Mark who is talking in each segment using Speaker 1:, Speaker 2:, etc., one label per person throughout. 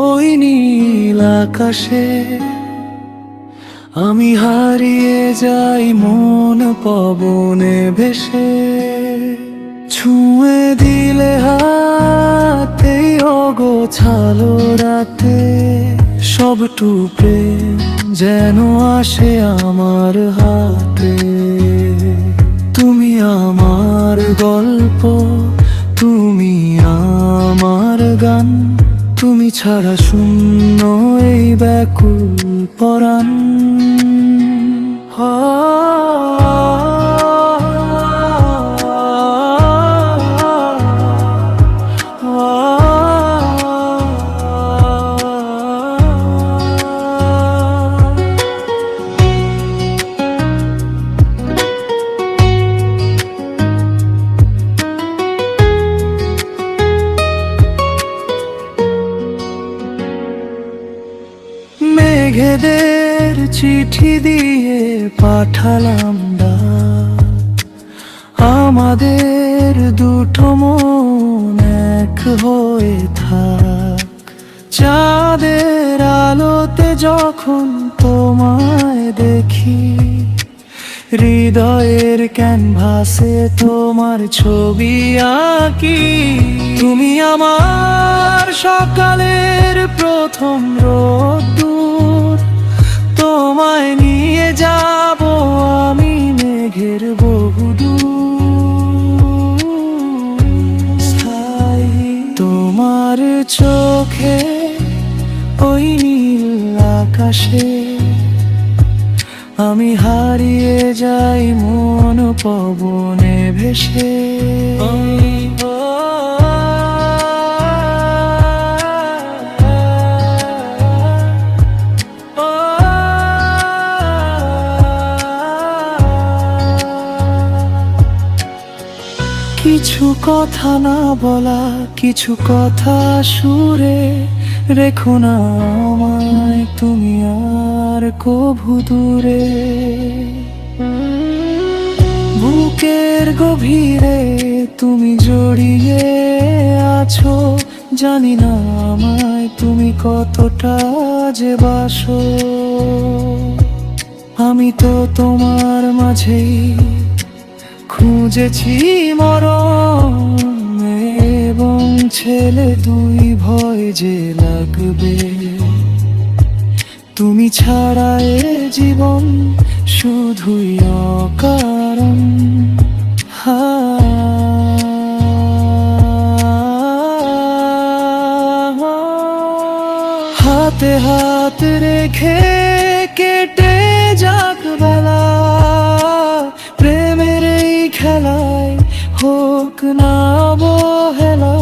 Speaker 1: ওই নীল আকাশে আমি হারিয়ে যাই মন পবনে ভেসে। ছুঁয়ে দিলে হাতেই অগোছালো রাতে সবটু প্রেম যেন আসে আমার হাতে। তুমি আমার গল্প, তুমি আমার গান, তুমি ছাড়া শূন্য এই ব্যাকুল পরাণ। মেঘেদের চিঠি দিয়ে পাঠালাম ডাক, আমাদের দুটো মন এক হয়ে থাক। চাঁদের আলোতে যখন তোমায় দেখি, হৃদয়ের ক্যানভাসে তোমার ছবি আঁকি। তুমি আমার সকালের প্রথম রোদ্দুর, তোমায় নিয়ে যাব আমি মেঘের বহুদূর। তোমার চোখে ওই নীল আকাশে আমি হারিয়ে যাই মন পবনে ভেসে। কিছু কথা না বলা, কিছু কথা সুরে রেখো না আমায় তুমি আর কভু দূরে। বুকের গভীরে তুমি জড়িয়ে আছো, জানি না আমায় তুমি কতটা যে বাসো। আমি তো তোমার মাঝেই খুঁজেছি মরণ, এবং ছেলে দুই ভয় যে লাগবে। তুমি ছাড়া এ জীবন শুধুই অকারণ। হাতে হাত রেখে কেটে যাক বেলা, প্রেমের এই খেলায় হোক না অবহেলা।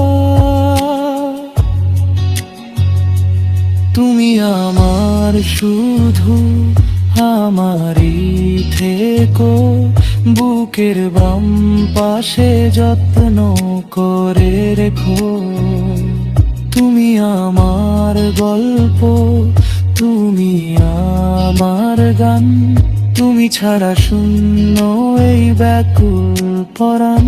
Speaker 1: তুমি আমার শুধু আমারই থেকো, বুকের বাম পাশে যত্ন করে রেখো। তুমি আমার গল্প, তুমি আমার গান, তুমি ছাড়া শূন্য এই ব্যাকুল পরাণ।